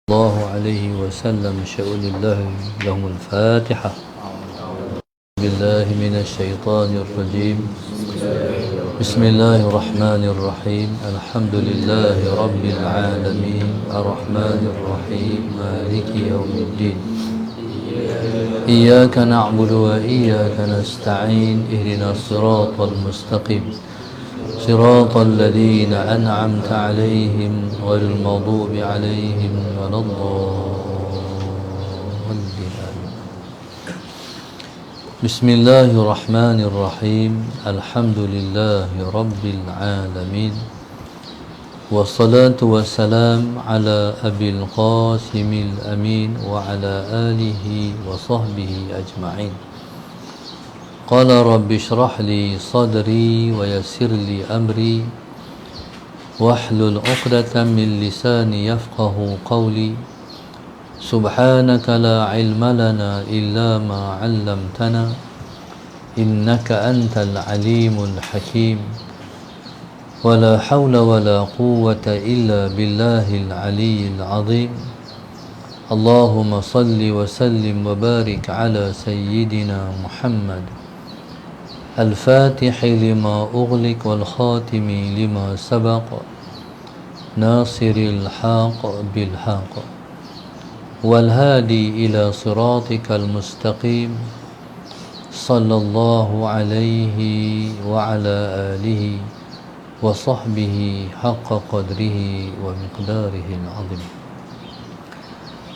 الله عليه وسلم شؤون الله لهم الفاتحة. بالله من الشيطان الرجيم. بسم الله الرحمن الرحيم. الحمد لله رب العالمين الرحمن الرحيم مالك يوم الدين. إياك نعبد وإياك نستعين. اهدنا الصراط المستقيم صراط الذين أنعمت عليهم غير المغضوب عليهم ولا الضالين. بسم الله الرحمن الرحيم. الحمد لله رب العالمين والصلاة والسلام على أبي القاسم الأمين وعلى آله وصحبه أجمعين. قال رب اشرح لي صدري ويسر لي أمري واحلل عقدة من لساني يفقه قولي. سبحانك لا علم لنا إلا ما علمتنا إنك أنت العليم الحكيم. ولا حول ولا قوة إلا بالله العلي العظيم. اللهم صل وسلم وبارك على سيدنا محمد الفاتح لما أغلق والخاتم لما سبق ناصر الحق بالحق والهادي إلى صراطك المستقيم. صلى الله عليه وعلى آله وصحبه حق قدره ومقداره العظيم.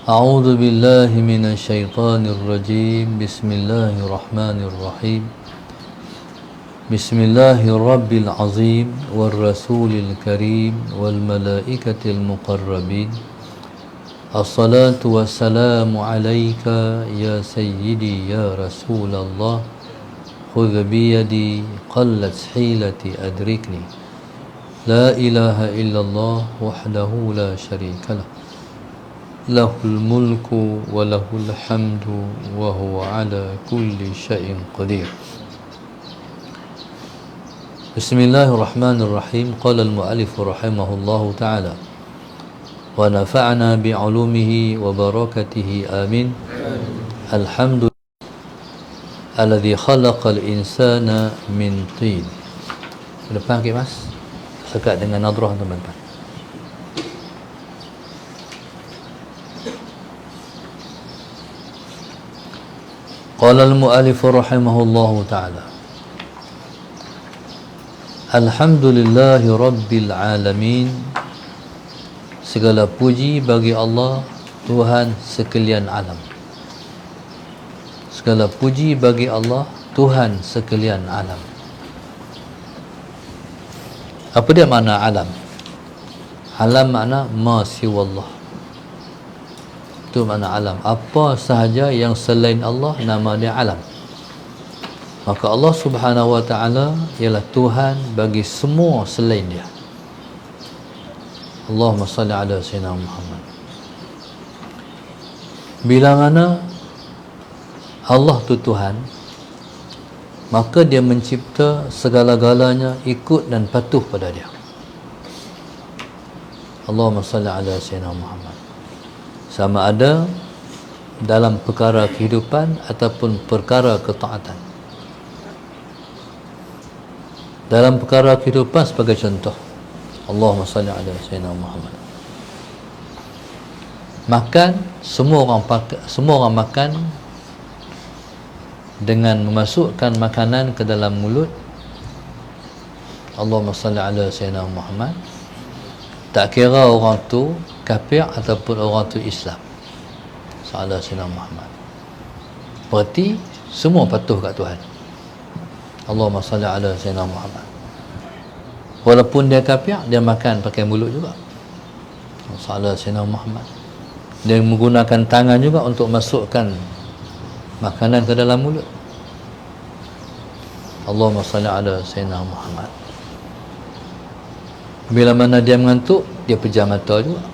أعوذ بالله من الشيطان الرجيم. بسم الله الرحمن الرحيم. بسم الله الرب العظيم والرسول الكريم والملائكة المقربين. الصلاة والسلام عليك يا سيدي يا رسول الله. خذ بيدي قلت حيلتي أدركني. لا إله إلا الله وحده لا شريك له له الملك وله الحمد وهو على كل شيء قدير. بسم الله الرحمن الرحيم. قال المؤلف رحمه الله تعالى ونفعنا بعلومه وبركاته آمين. الحمد لله الذي خلق الإنسان من طين. Depan ke mas, sekat dengan nadrah teman-teman. Qala al-mu'allif rahimahullahu ta'ala Alhamdulillahi Rabbil Alamin. Segala puji bagi Allah, Tuhan sekalian alam. Segala puji bagi Allah, Tuhan sekalian alam. Apa dia makna alam? Alam makna ma siwallah. Itu makna alam. Apa sahaja yang selain Allah, nama dia alam. Maka Allah Subhanahu wa ta'ala ialah Tuhan bagi semua selain dia. Allahumma salli ala sayyidina Muhammad. Bila mana Allah tu Tuhan, maka dia mencipta segala-galanya ikut dan patuh pada dia. Allahumma salli ala sayyidina Muhammad. Sama ada dalam perkara kehidupan ataupun perkara ketaatan. Dalam perkara kehidupan sebagai contoh, Allahumma salli ala sayyidina Muhammad. Makan, semua orang makan dengan memasukkan makanan ke dalam mulut. Allahumma salli ala sayyidina Muhammad. Tak kira orang tu kafir ataupun orang tu Islam. Sallallahu alaihi wasallam Muhammad. Berarti semua patuh kat Tuhan. Allahumma salli ala sayyidina Muhammad. Walaupun dia kafir, dia makan pakai mulut juga. Sallallahu alaihi wasallam Muhammad. Dia menggunakan tangan juga untuk masukkan makanan ke dalam mulut. Allahumma salli ala sayyidina Muhammad. Bila mana dia mengantuk, dia pejam mata juga.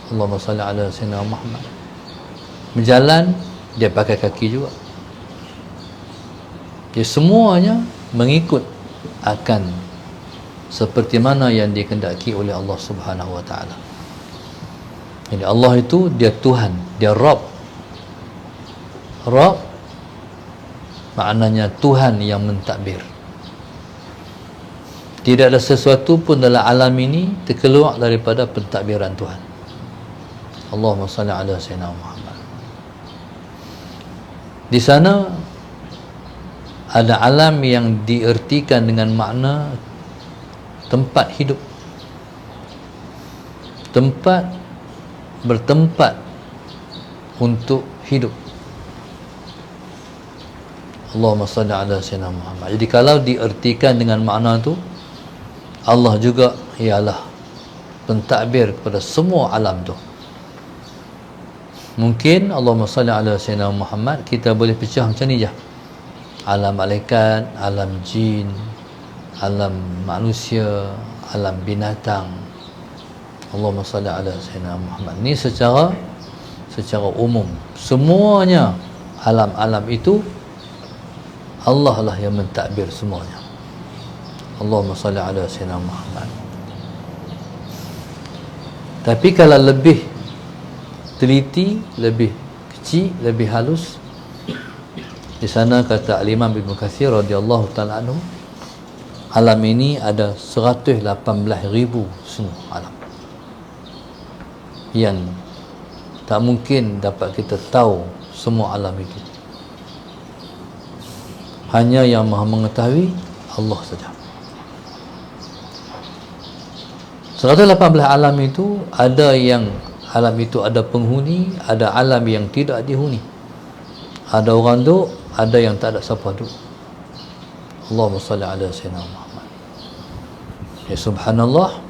Allahumma salli ala sayyidina Muhammad. Berjalan, dia pakai kaki juga. Dia semuanya mengikut akan seperti mana yang dikehendaki oleh Allah Subhanahu wa ta'ala. Jadi Allah itu dia Tuhan, dia Rabb. Rabb maknanya Tuhan yang mentadbir. Tidak ada sesuatu pun dalam alam ini terkeluar daripada pentadbiran Tuhan. Allahumma salli ala sayyidina Muhammad. Di sana ada alam yang diertikan dengan makna tempat hidup, tempat bertempat untuk hidup. Allahumma salli ala sayyidina Muhammad. Jadi kalau diertikan dengan makna tu, Allah juga ialah pentadbir kepada semua alam tu. Mungkin Allahumma salli ala sayyidina Muhammad kita boleh pecah macam ni je. Alam malaikat, alam jin, alam manusia, alam binatang. Allahumma salli ala sayyidina Muhammad. Ni secara umum. Semuanya alam-alam itu Allah lah yang mentadbir semuanya. Allahumma salli ala sayyidina Muhammad. Tapi kalau lebih teliti, lebih kecil, lebih halus, di sana kata Al-Imam Ibn Katsir radhiyallahu ta'ala anhu, alam ini ada 118,000 semua alam yang tak mungkin dapat kita tahu semua alam itu. Hanya yang Maha mengetahui Allah saja. 118 alam itu ada yang alam itu ada penghuni, ada alam yang tidak dihuni. Ada orang duduk, ada yang tak ada siapa duduk. Allahumma salli ala sayyidina Muhammad. Ya subhanallah.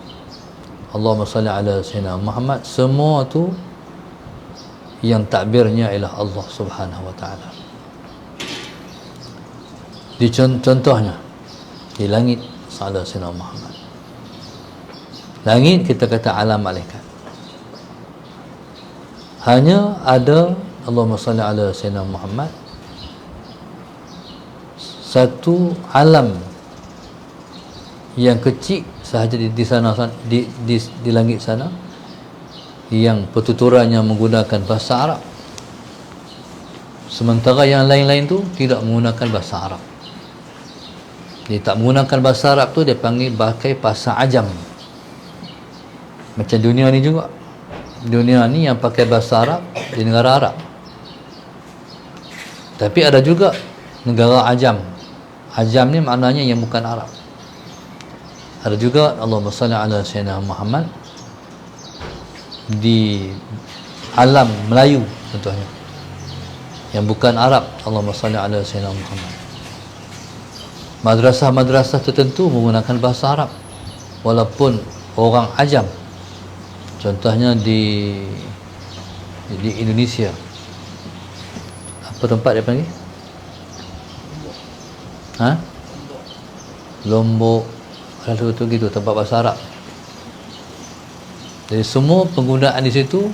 Allahumma salli ala sayyidina Muhammad. Semua tu yang takbirnya ialah Allah Subhanahu wa taala. Di contohnya di langit sallallahu sayyidina Muhammad. Langit kita kata alam malaikat. Hanya ada Allahumma salli ala sayyidina Muhammad satu alam yang kecil sahaja di sana, di langit sana, yang pertuturannya menggunakan bahasa Arab, sementara yang lain-lain tu tidak menggunakan bahasa Arab. Dia tak menggunakan bahasa Arab tu dia panggil pakai bahasa ajam. Macam dunia ni juga. Dunia ni yang pakai bahasa Arab di negara Arab. Tapi ada juga negara ajam. Ajam ni maknanya yang bukan Arab. Ada juga Allahumma salli ala sayyidina Muhammad di alam Melayu contohnya, yang bukan Arab. Allahumma salli ala sayyidina Muhammad. Madrasah-madrasah tertentu menggunakan bahasa Arab walaupun orang ajam. Contohnya di Indonesia, apa tempat dia panggil? Lombok, ada tu gitu, tempat bahasa Arab. Jadi semua penggunaan di situ,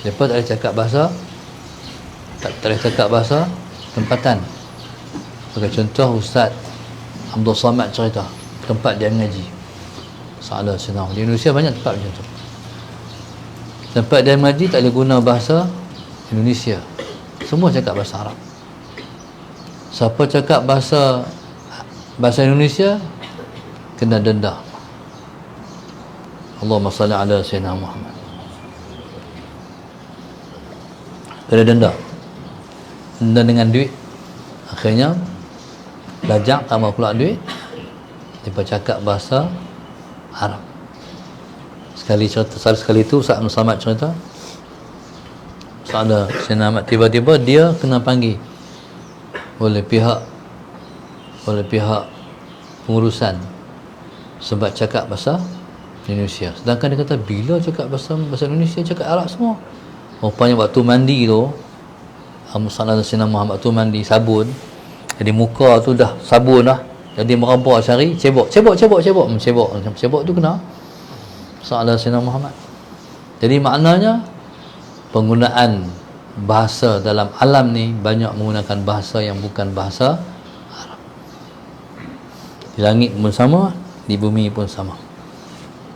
mereka tak boleh cakap bahasa, tak boleh cakap bahasa tempatan. Sebagai contoh, Ustaz Abdul Samad cerita tempat dia mengaji salah senang di Indonesia banyak tempat macam tu. Tempat dia mengaji tak boleh guna bahasa Indonesia, semua cakap bahasa Arab. Siapa cakap bahasa Indonesia kena denda. Allahumma salli ala sayyidina Muhammad. Kena denda dengan duit. Akhirnya belajar tambah pula duit, dia cakap bahasa Arab. Sekali tu Ustaz Muhammad cerita, ada Sayyidina Ahmad tiba-tiba dia kena panggil oleh pihak pengurusan sebab cakap bahasa Indonesia. Sedangkan dia kata bila cakap bahasa Indonesia cakap Arab semua. Rupanya waktu mandi tu Sayyidina Muhammad waktu mandi sabun, jadi muka tu dah sabun dah, jadi meraba cari cebok tu kena salah Sayyidina Muhammad. Jadi maknanya penggunaan bahasa dalam alam ni banyak menggunakan bahasa yang bukan bahasa Arab. Di langit pun sama, di bumi pun sama.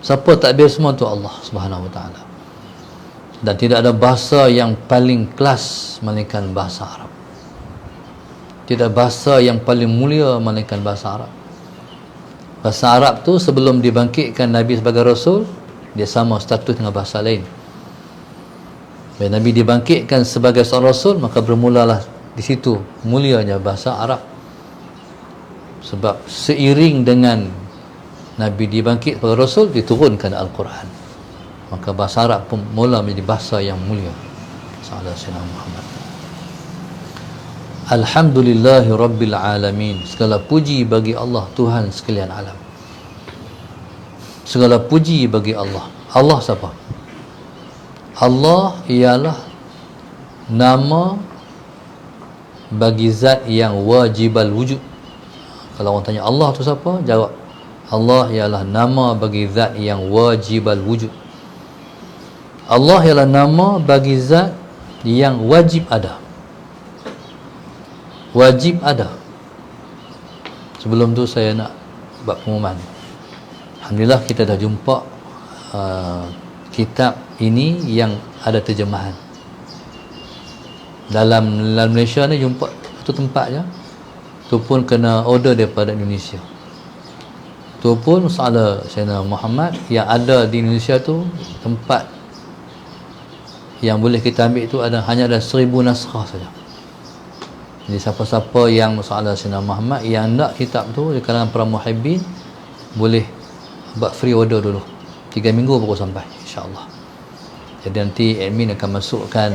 Siapa takbir semua tu? Allah Subhanahu wa taala. Dan tidak ada bahasa yang paling kelas melainkan bahasa Arab. Tidak bahasa yang paling mulia melainkan bahasa Arab. Bahasa Arab tu sebelum dibangkitkan Nabi sebagai Rasul, dia sama status dengan bahasa lain. Bila Nabi dibangkitkan sebagai seorang Rasul, maka bermulalah di situ mulianya bahasa Arab. Sebab seiring dengan Nabi dibangkit sebagai Rasul, diturunkan Al-Quran. Maka bahasa Arab pun mula menjadi bahasa yang mulia. Sallallahu alaihi wasallam. Alhamdulillahi Rabbil Alamin. Segala puji bagi Allah, Tuhan sekalian alam. Segala puji bagi Allah. Allah siapa? Allah ialah nama bagi zat yang wajibal wujud. Kalau orang tanya Allah tu siapa? Jawab, Allah ialah nama bagi zat yang wajibal wujud. Allah ialah nama bagi zat yang wajib ada. Wajib ada. Sebelum tu saya nak buat pengumuman. Alhamdulillah kita dah jumpa kitab ini yang ada terjemahan. Dalam Malaysia ni jumpa satu tempat je. Tu pun kena order daripada Indonesia. Tu pun Salah Sayyidina Muhammad yang ada di Indonesia tu, tempat yang boleh kita ambil tu hanya ada 1000 naskah saja. Jadi siapa-siapa yang Salah Sayyidina Muhammad yang nak kitab tu di kalangan para muhibbin, boleh buat free order dulu. 3 minggu baru sampai, insya-Allah. Jadi nanti admin akan masukkan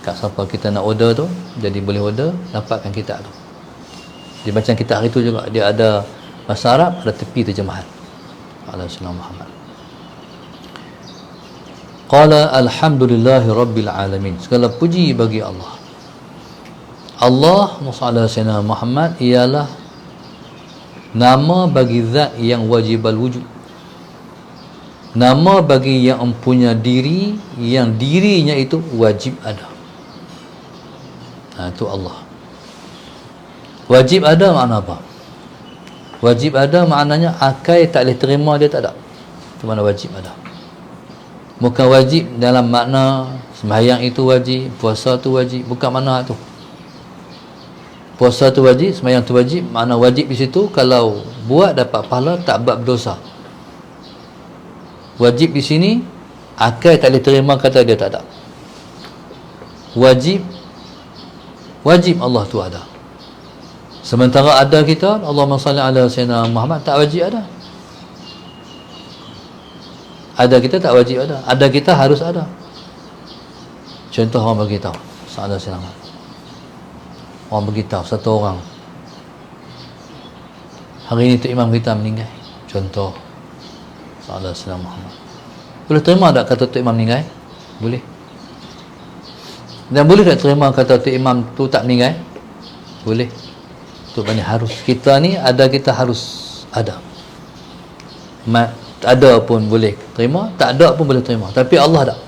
kat siapa kita nak order tu, jadi boleh order, dapatkan kitab tu. Dia bacaan kitab hari tu juga, dia ada bahasa Arab, ada tepi terjemahan. Salah Sayyidina Muhammad. Qala alhamdulillahi rabbil alamin. Segala puji bagi Allah. Allah Muhammad Sayyidina Muhammad ialah nama bagi zat yang wajibal wujud. Nama bagi yang mempunyai diri, yang dirinya itu wajib ada. Itu Allah. Wajib ada makna apa? Wajib ada maknanya akal tak boleh terima dia, tak ada. Itu mana wajib ada. Bukan wajib dalam makna sembahyang itu wajib, puasa tu wajib, bukan makna tu. Puasa tu wajib, sembahyang tu wajib, makna wajib di situ kalau buat dapat pahala, tak buat berdosa. Wajib di sini akal tak boleh terima, kata dia tak ada. Wajib Allah tu ada. Sementara ada kita, Allahumma salli ala Sayyidina Muhammad, tak wajib ada. Ada kita tak wajib ada. Ada kita harus ada. Contoh orang beritahu, Sayyidina Muhammad. Orang beritahu, satu orang, hari ini Tok Imam kita meninggal, contoh Salah Sayyidina Muhammad. Boleh terima tak kata Tok Imam meninggal? Boleh. Dan boleh tak terima kata Tok Imam tu tak meninggal? Boleh. Tu maknanya harus. Kita ni ada, kita harus ada. Ada pun boleh terima, tak ada pun boleh terima. Tapi Allah tak.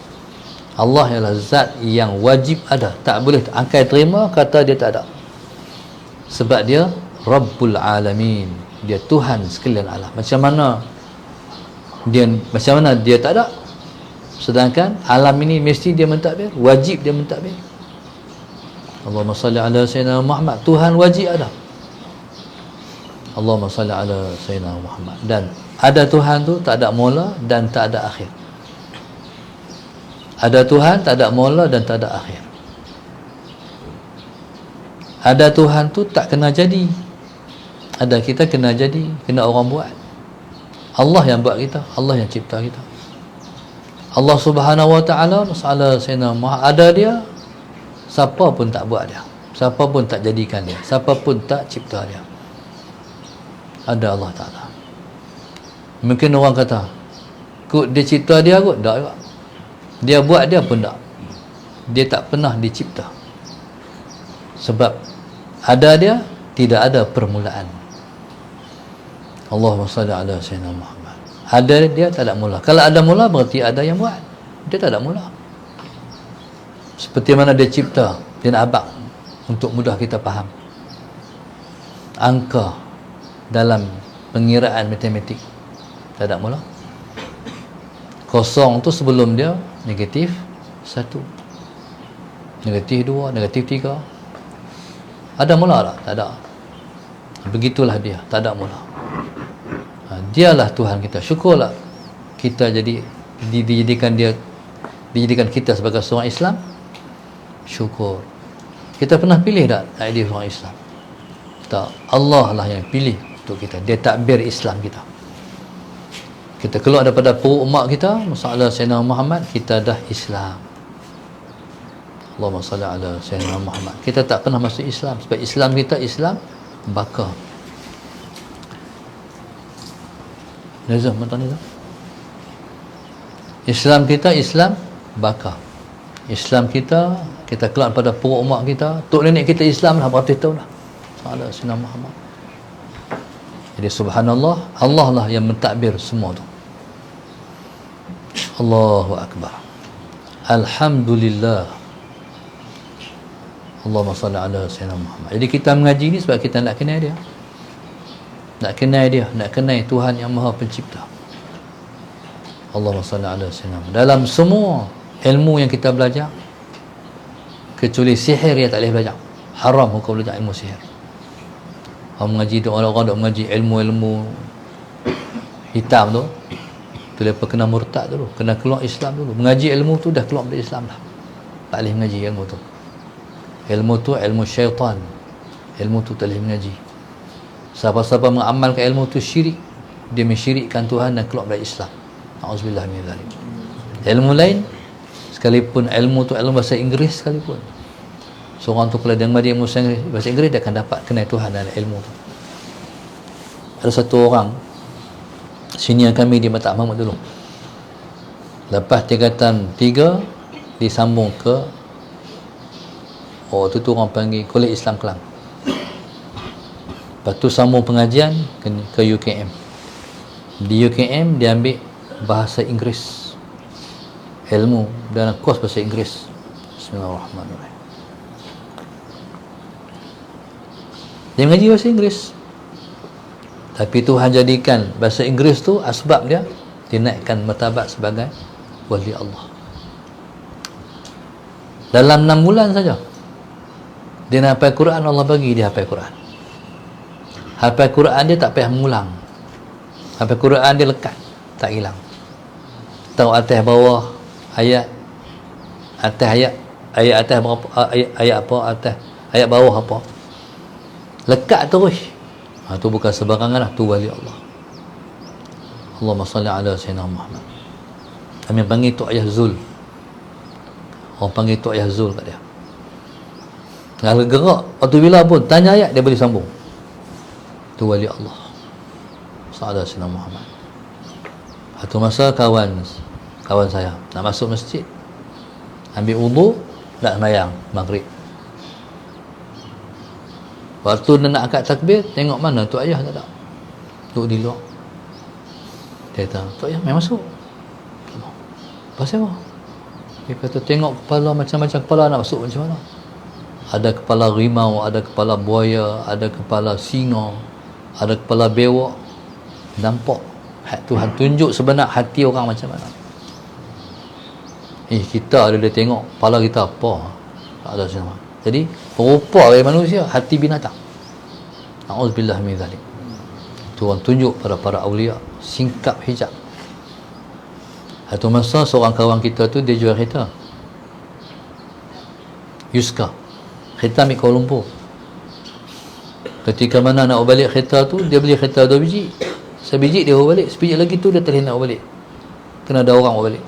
Allah ialah zat yang wajib ada. Tak boleh akal terima kata dia tak ada. Sebab dia Rabbul Alamin. Dia Tuhan sekalian alam. Macam mana dia tak ada, sedangkan alam ini mesti dia mentadbir, wajib dia mentadbir. Allahumma salli ala Sayyidina Muhammad. Tuhan wajib ada. Allahumma salli ala Sayyidina Muhammad. Dan ada Tuhan tu tak ada mula dan tak ada akhir. Ada Tuhan tak ada mula dan tak ada akhir. Ada Tuhan tu tak kena jadi. Ada kita kena jadi, kena orang buat. Allah yang buat kita, Allah yang cipta kita. Allah Subhanahu wa taala, masalah Sayyidina Muhammad, ada dia, siapa pun tak buat dia, siapa pun tak jadikan dia, siapa pun tak cipta dia. Ada Allah Taala. Mungkin orang kata, kot dia cipta dia kot, tak juga. Dia buat dia pun tak. Dia tak pernah dicipta. Sebab ada dia, tidak ada permulaan. Allahumma salli ala Sayyidina Muhammad. Ada dia, tak ada mula. Kalau ada mula, berarti ada yang buat. Dia tak ada mula. Seperti mana dia cipta, dia nak abang untuk mudah kita faham. Angka dalam pengiraan matematik tak ada mula. Kosong tu sebelum dia negatif 1, negatif 2, negatif 3. Ada mula tak? Tak ada. Begitulah dia, tak ada mula. Dialah Tuhan kita. Syukurlah kita dijadikan kita sebagai seorang Islam. Syukur. Kita pernah pilih tak jadi seorang Islam? Tak. Allah lah yang pilih untuk kita. Dia takbir Islam kita. Kita keluar daripada perut mak kita, masalah Sayyidina Muhammad, kita dah Islam. Allahumma salli ala Sayyidina Muhammad. Kita tak pernah masuk Islam sebab Islam kita Islam bakar. Nazam, betul Nazam? Islam kita Islam bakar. Islam kita keluar pada perut mak kita, tok nenek kita Islam dah beratus tahun dah. Salah Sayyidina Muhammad. Jadi subhanallah, Allah lah yang mentakbir semua tu. Allahu Akbar. Alhamdulillah. Allahumma salli ala Sayyidina Muhammad. Jadi kita mengaji ni sebab kita nak kenal dia. Nak kenal dia, nak kenal Tuhan yang Maha Pencipta. Allahumma salli ala Sayyidina Muhammad. Dalam semua ilmu yang kita belajar, kecuali sihir yang tak boleh belajar. Haram hukum belajar ilmu sihir. Orang mengaji tu, orang-orang duk mengaji ilmu-ilmu hitam tu, tu lepas kena murtad dulu, kena keluar Islam dulu. Mengaji ilmu tu dah keluar dari Islam dah. Tak boleh mengaji ilmu tu. Ilmu tu ilmu syaitan. Ilmu tu tak boleh mengaji. Siapa-siapa mengamalkan ilmu tu syirik, dia mensyirikkan Tuhan dan keluar dari Islam. Auzubillah min dzalik. Ilmu lain, sekalipun ilmu tu ilmu bahasa Inggeris sekalipun, seorang tu kalau dia mengaji ilmu bahasa Inggeris, dia akan dapat kenal Tuhan dalam ilmu tu. Ada satu orang senior kami di Mata Mahmud dulu, lepas tingkatan 3 disambung ke tu orang panggil Kolej Islam Kelang. Lepas tu sambung pengajian ke UKM. Di UKM dia ambil bahasa Inggeris, ilmu dalam kos bahasa Inggeris. Bismillahirrahmanirrahim. Dia mengaji bahasa Inggeris, tapi Tuhan jadikan bahasa Inggeris tu asbab dia dinaikkan martabat sebagai wali Allah. Dalam 6 bulan saja dia nak hafal Quran. Allah bagi dia hafal Quran. Hafal Quran dia tak payah mengulang. Hafal Quran dia lekat, tak hilang. Tahu atas bawah ayat, atas ayat atas berapa, ayat apa atas, ayat bawah apa, lekat terus. Tu bukan sebarangan lah, tu wali Allah. Allahumma salli ala Sayyidina Muhammad. Kami panggil tu ayah Zul. Orang panggil tu ayah Zul kat dia. Kalau gerak waktu bila pun tanya ayat, dia boleh sambung. Tu wali Allah. Sallallahu alaihi wasallam Muhammad. Satu masa kawan saya nak masuk masjid, ambil wudu, nak sembahyang maghrib. Waktu dia nak angkat takbir, tengok mana tu ayah tak ada, duduk di luar. Dia kata, tu ayah main masuk. Pasal apa? Dia kata, tengok kepala macam-macam kepala nak masuk macam mana. Ada kepala rimau, ada kepala buaya, ada kepala singa, ada kepala bewak. Nampak Tuhan tunjuk sebenar hati orang macam mana. Kita ada dia tengok kepala kita apa, tak ada sama. Jadi perupa dari manusia, hati binatang. Auzubillah min dzalik. Tuhan tunjuk pada para awliya singkap hijab. Satu masa seorang kawan kita tu dia jual kereta Yuska, kereta ambil Kuala Lumpur. Ketika mana nak balik kereta tu, dia beli kereta 2 biji. Sebiji dia bawa balik, sebiji lagi tu dia terlena balik. Kena ada orang bawa balik.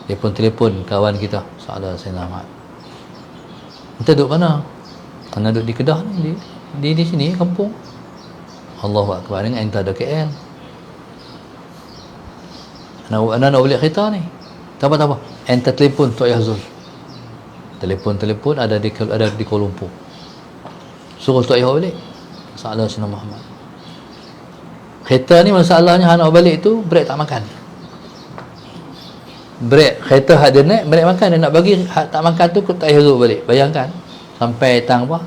Dia pun telefon kawan kita, Salah Sayyidina Ahmad. Kita duduk mana? Kita duduk di Kedah ni, di sini kampung. Allahu Akbar, dengan enta ada KL. Anak nak balik kereta ni. Tak apa. Enta telefon Tok Yazul. Telefon ada di Kuala Lumpur. Suruh Tok Yazul balik. Salah Sayyidina Muhammad. Kereta ni masalahnya nak balik tu brek tak makan. Brek kereta hak dia naik, brek makan, dia nak bagi hak tak makan tu Tok Yazul balik. Bayangkan sampai tang apa?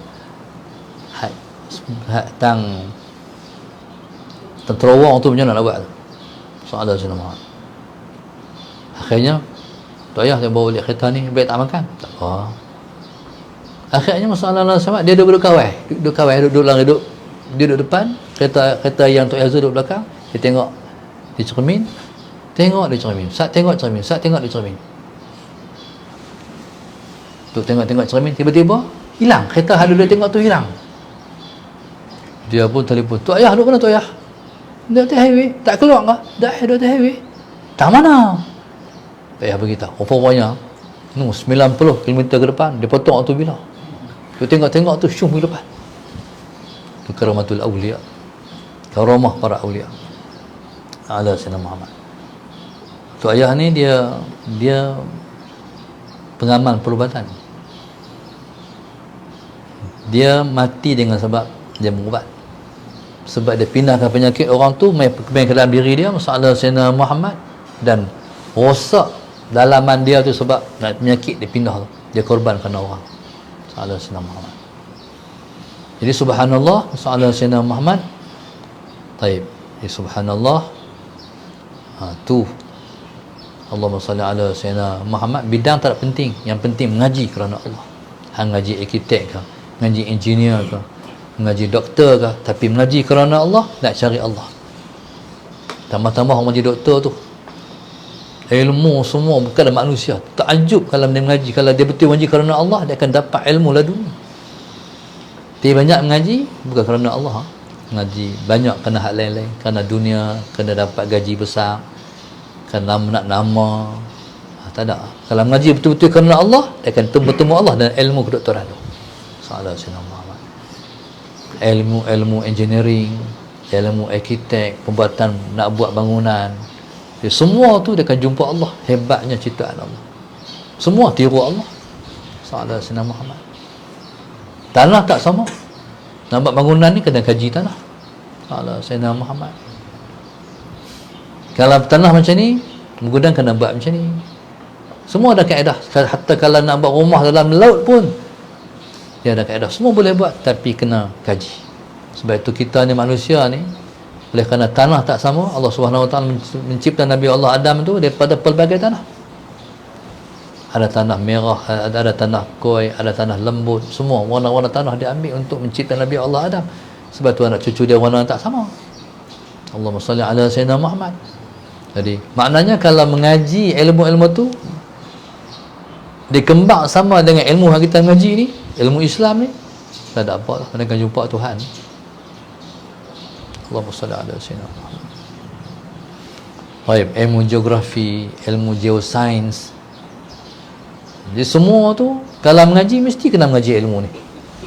Hak tang terowong tu macam mana nak buat tu. Salah Sayyidina Muhammad. Akhirnya tak payah dia bawa balik kereta ni, baik tak makan. Tak apa. Akhirnya masalah sama, dia duduk kawai, duduk depan, kereta yang Tok Yazul duduk belakang. Dia tengok di cermin, Sat tengok di cermin. Tu tengok cermin, tiba-tiba hilang, kereta hadu dia tengok tu hilang. Dia pun telefon, Tok Ayah duduk mana Tok Ayah? Dia atas highway, tak keluar ke? Dah duduk atas highway. Tak mana? Tok Ayah beritahu, rupanya 90 km ke depan, dia potong tu bila. Dia tengok tu syum ke depan. Itu karamatul awliya, karamah para awliya ala Sayyidina Muhammad. Tok Ayah ni dia pengamal perubatan. Dia mati dengan sebab dia mengubat. Sebab dia pindahkan penyakit orang tu main ke dalam diri dia, masalah Sayyidina Muhammad, dan rosak dalaman dia tu sebab penyakit dia pindah tu. Dia korbankan orang. Masalah Sayyidina Muhammad. Jadi subhanallah, masalah Sayyidina Muhammad. Taib. Jadi subhanallah. Tu Allahumma salli ala Sayyidina Muhammad. Bidang tak penting, yang penting mengaji kerana Allah. Hang ngaji arkitek ke, mengaji engineer ke, mengaji doktor ke, tapi mengaji kerana Allah, nak cari Allah. Tambah-tambah orang mengaji doktor tu, ilmu semua bukan ada manusia. Takjub kalau dia mengaji, kalau dia betul mengaji kerana Allah, dia akan dapat ilmu laduni. Dia banyak mengaji bukan kerana Allah, mengaji banyak kerana hak lain-lain, kerana dunia, kerana dapat gaji besar, kerana nak nama. Tak ada. Kalau mengaji betul-betul kerana Allah, dia akan bertemu Allah dan ilmu kedoktoran tu. Salah Sayyidina Muhammad. Ilmu engineering, ilmu arkitek, pembuatan nak buat bangunan, dia semua tu dia akan jumpa Allah. Hebatnya ciptaan Allah, semua tiru Allah. Salah Sayyidina Muhammad. Tanah tak sama, nak buat bangunan ni kena kaji tanah. Salah Sayyidina Muhammad. Kalau tanah macam ni, gudang kena buat macam ni. Semua ada kaedah. Hatta kalau nak buat rumah dalam laut pun dia ada kaedah. Semua boleh buat, tapi kena kaji. Sebab itu kita ni manusia ni, oleh kerana tanah tak sama, Allah Subhanahu Wa Taala mencipta Nabi Allah Adam tu daripada pelbagai tanah. Ada tanah merah, ada tanah koi, ada tanah lembut, semua warna-warna tanah dia ambil untuk mencipta Nabi Allah Adam. Sebab tu anak cucu dia warna tak sama. Allahumma salli ala Sayyidina Muhammad. Jadi maknanya kalau mengaji ilmu-ilmu tu dikembang sama dengan ilmu yang kita mengaji ni, ilmu Islam ni, tak ada apa lah, kita akan jumpa Tuhan. Allahumma salli ala Sayyidina Muhammad. Baik, ilmu geografi, ilmu geosains, jadi semua tu kalau mengaji mesti kena mengaji ilmu ni,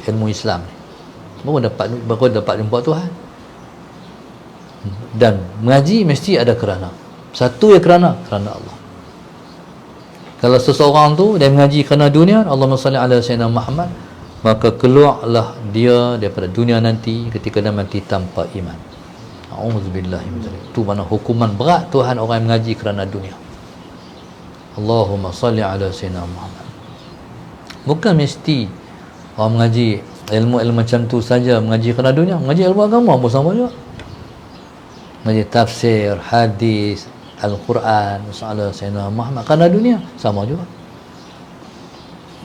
ilmu Islam ni, baru dapat jumpa Tuhan. Dan mengaji mesti ada kerana satu, ya kerana Allah. Kalau seseorang tu dia mengaji kerana dunia, Allahumma salli ala Sayyidina Muhammad, maka keluarlah dia daripada dunia nanti ketika dia mati tanpa iman. A'udzubillahi min dzalik. Tu mana hukuman berat Tuhan orang yang mengaji kerana dunia. Allahumma salli ala Sayyidina Muhammad. Bukan mesti orang mengaji ilmu-ilmu macam tu saja mengaji kerana dunia, mengaji ilmu agama pun sama juga. Mengaji tafsir, hadis, Al-Quran, masalah Sayyidina Muhammad kerana dunia, sama juga.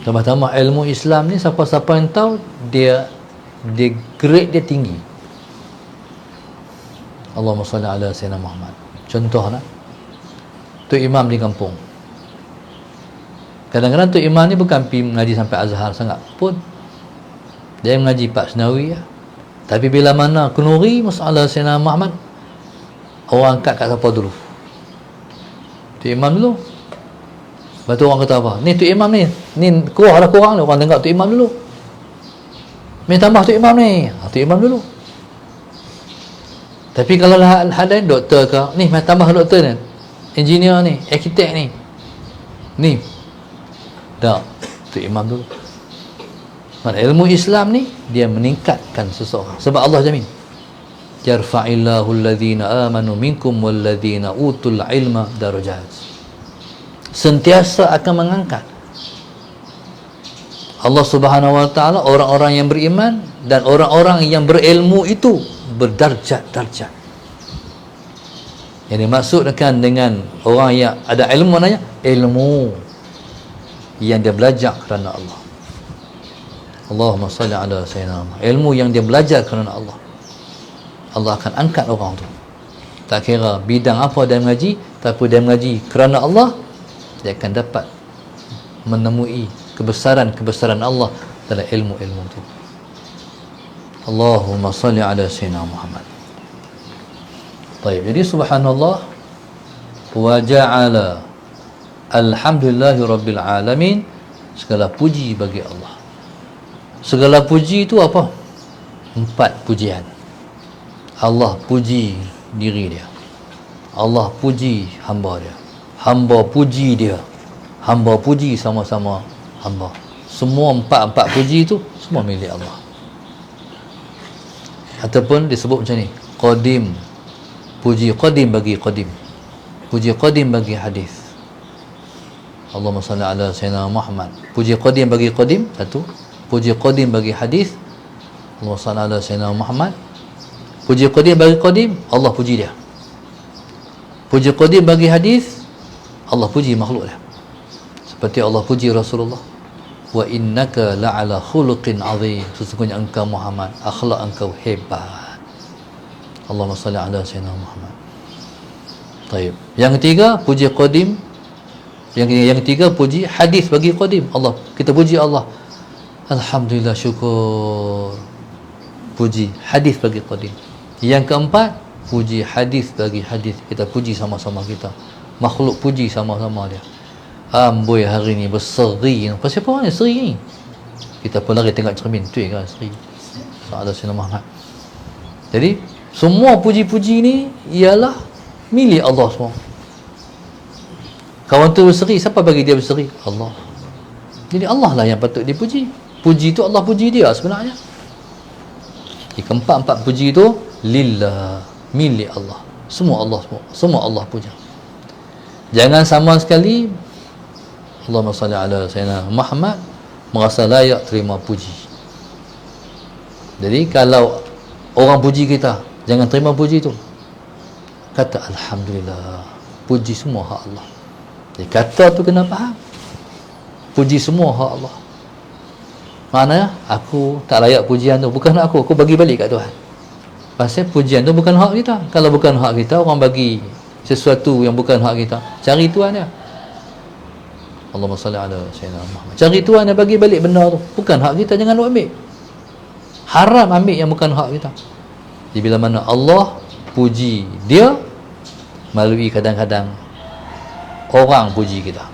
Tambah-tambah ilmu Islam ni, siapa-siapa yang tahu, dia grade dia tinggi. Allahumma salli ala Sayyidina Muhammad. Contohlah, tu imam di kampung, kadang-kadang tu imam ni bukan pergi mengaji sampai Azhar sangat pun, dia mengaji Pak Senawi ya. Tapi bila mana kenuri masalah Sayyidina Muhammad, orang angkat kat siapa dulu? Tu imam dulu. Lepas tu orang kata apa? Ni tu imam ni kurang ni, orang tengok tu imam dulu. Main tambah tu imam ni, tu imam dulu. Tapi kalau ada doktor ke, ni main tambah doktor ni, engineer ni, arkitek ni tak, tu imam dulu. Man, ilmu Islam ni dia meningkatkan seseorang, sebab Allah jamin, yarfa'illahu alladhina amanu minkum walladhina utul ilma darajat. Sentiasa akan mengangkat Allah Subhanahu Wa Taala orang-orang yang beriman dan orang-orang yang berilmu itu berdarjat-darjat. Yang dimaksudkan dengan orang yang ada ilmu, maknanya ilmu yang dia belajar kerana Allah. Allahumma salli ala sayyidina Muhammad. Ilmu yang dia belajar kerana Allah, Allah akan angkat orang tu. Tak kira bidang apa dia mengaji, tapi dia mengaji kerana Allah, dia akan dapat menemui kebesaran-kebesaran Allah dalam ilmu-ilmu tu. Allahumma salli ala sayyidina Muhammad. Baik, jadi subhanallah wa ja'ala alhamdulillahi rabbil alamin, segala puji bagi Allah. Segala puji itu apa? 4 pujian. Allah puji diri dia, Allah puji hamba dia, hamba puji dia, hamba puji sama-sama hamba. Semua 4 puji itu semua milik Allah. Ataupun disebut macam ni, qadim, puji qadim bagi qadim, puji qadim bagi hadis. Allahumma salli ala sayyidina Muhammad. Puji qadim bagi qadim satu, puji qadim bagi hadis. Allahumma salli ala sayyidina Muhammad. Puji qadim bagi qadim, Allah puji dia. Puji qadim bagi hadis, Allah puji makhluk dia. Seperti Allah puji Rasulullah, wa innaka la'ala khuluqin azim, sesungguhnya engkau Muhammad, akhlak engkau hebat. Allahumma salli ala sayyidina Muhammad. Taib. Yang ketiga, puji qadim. Yang ketiga, puji hadis bagi qadim. Allah, kita puji Allah, alhamdulillah, syukur, puji hadis bagi qadim. Yang keempat, puji hadis bagi hadis. Kita puji sama-sama kita, makhluk puji sama-sama dia. Amboi hari ni berseri. Pasal apa ni seri ni? Kita pun lari tengok cermin tu kan, seri. Sahadat Sayyidina Muhammad. Jadi semua puji-puji ni ialah milik Allah semua. Kawan tu berseri, siapa bagi dia berseri? Allah. Jadi Allah lah yang patut dipuji. Puji tu Allah puji dia sebenarnya. Di keempat puji tu lillah, milik Allah. Semua Allah, semua Allah puja. Jangan sama sekali Allahumma salli ala sayyidina Muhammad merasa layak terima puji. Jadi kalau orang puji kita, jangan terima puji tu. Kata alhamdulillah, puji semua hak Allah. Jadi kata tu kena faham, puji semua hak Allah. Maknanya aku tak layak pujian tu, bukan hak aku bagi balik kat Tuhan. Pasal pujian tu bukan hak kita. Kalau bukan hak kita, orang bagi sesuatu yang bukan hak kita, cari Tuhan dia. Allahumma salli ala sayyidina Muhammad. Cari Tuhan dia bagi balik benda tu, bukan hak kita, jangan lu ambil. Haram ambil yang bukan hak kita. Jadi bila mana Allah puji dia melalui kadang-kadang orang puji kita.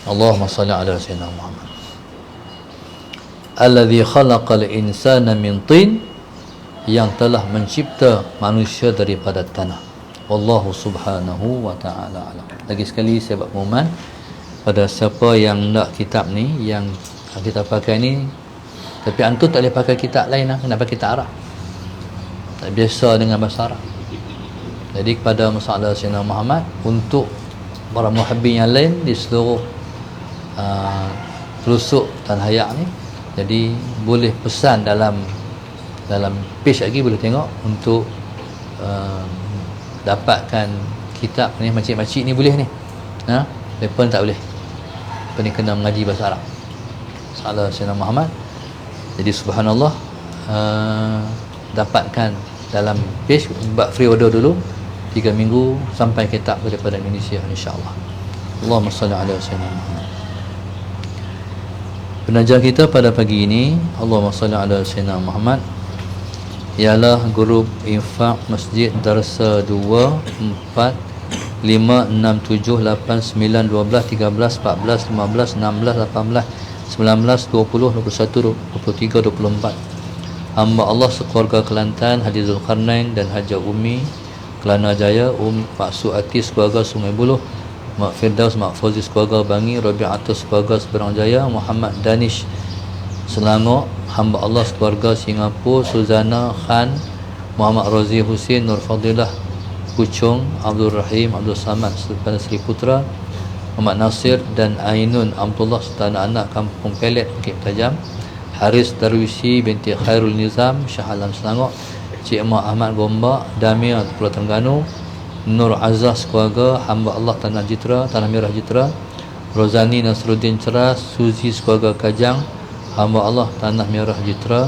Allahumma salli ala sayyidina Muhammad. Alladhi khalaqal insana min tin, yang telah mencipta manusia daripada tanah. Wallahu subhanahu wa ta'ala alam. Lagi sekali saya buat pengumuman pada siapa yang nak kitab ni, yang kita pakai ni, tapi antum tak boleh pakai kitab lain lah, kena pakai kitab Arab, tak biasa dengan bahasa Arab. Jadi kepada masalah Sayyidina Muhammad, untuk para muhabbin yang lain di seluruh pelusuk Tanah Hayak ni, jadi boleh pesan dalam page lagi, boleh tengok untuk dapatkan kitab ni. Makcik-makcik ni boleh ni, mereka tak boleh, mereka ni kena mengaji bahasa Arab. Salah Sayyidina Muhammad. Jadi subhanallah, dapatkan dalam page, buat free order dulu 3 minggu sampai kitab daripada Indonesia, insya-Allah. Allahumma salli ala sayyidina Muhammad. Penajar kita pada pagi ini, Allahumma salli ala sayyidina Muhammad, ialah grup infak Masjid Darsa 2 4 5 6 7 8 9 12 13 14 15 16 18 19 20 21 22 23 24 hamba Allah sekeluarga Kelantan, Haji Zulkarnain dan Haji Umi Kelana Jaya, Pak Suati sekeluarga Sungai Buloh, Mak Firdaus, Mak Fauzi sekeluarga Bangi, Rabi'atul sekeluarga Seberang Jaya, Muhammad Danish Selangor, hamba Allah sekeluarga Singapura, Suzana Khan, Muhammad Razi Husin, Nur Fadilah Puchong, Abdul Rahim, Abdul Samad Sultan Sri Putra, Muhammad Nasir dan Ainun Amtullah serta anak-anak Kampung Pelet Bukit Tajam, Haris Darwisi binti Khairul Nizam, Shah Alam Selangor, Cik Mak Ahmad Gombak, Damia Pulau Terengganu, Nur Azaz keluarga, hamba Allah Tanah Jitra, Tanah Merah Jitra, Rozani Nasruddin Ceras, Suzi Sekeluarga Kajang, hamba Allah Tanah Merah Jitra,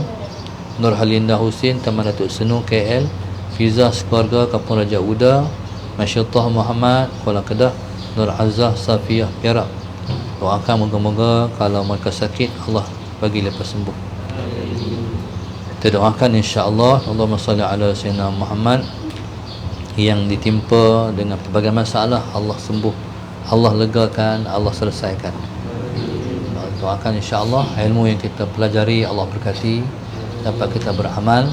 Nur Halinda Husin Taman Datuk Senu KL, Fiza Sekeluarga Kampung Raja Uda, Masyaitah Muhammad Kuala Kedah, Nur Azah Safiyah Perak. Doakan moga-moga kalau mereka sakit Allah bagi lepas sembuh. Kita doakan insya-Allah, Allahumma salli ala sayyidina Muhammad, yang ditimpa dengan pelbagai masalah Allah sembuh, Allah legakan, Allah selesaikan. Doakan insya-Allah ilmu yang kita pelajari Allah berkati, dapat kita beramal.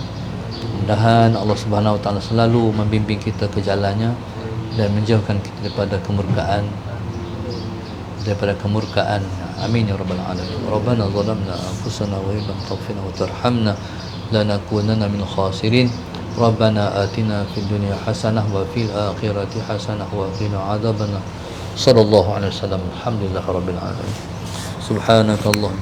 Mudah-mudahan Allah Subhanahu Wa Taala selalu membimbing kita ke jalannya dan menjauhkan kita daripada kemurkaan. Amin ya rabbal alamin. Rabbana zalamna anfusana wa illam taghfir wa tarhamna lanakunanna minal khasirin. Rabbana atina fid dunya hasanah wa fil akhirati hasanah wa qina adzabannar. Sallallahu alaihi wasallam. Alhamdulillah rabbil alamin. Subhanakallahumma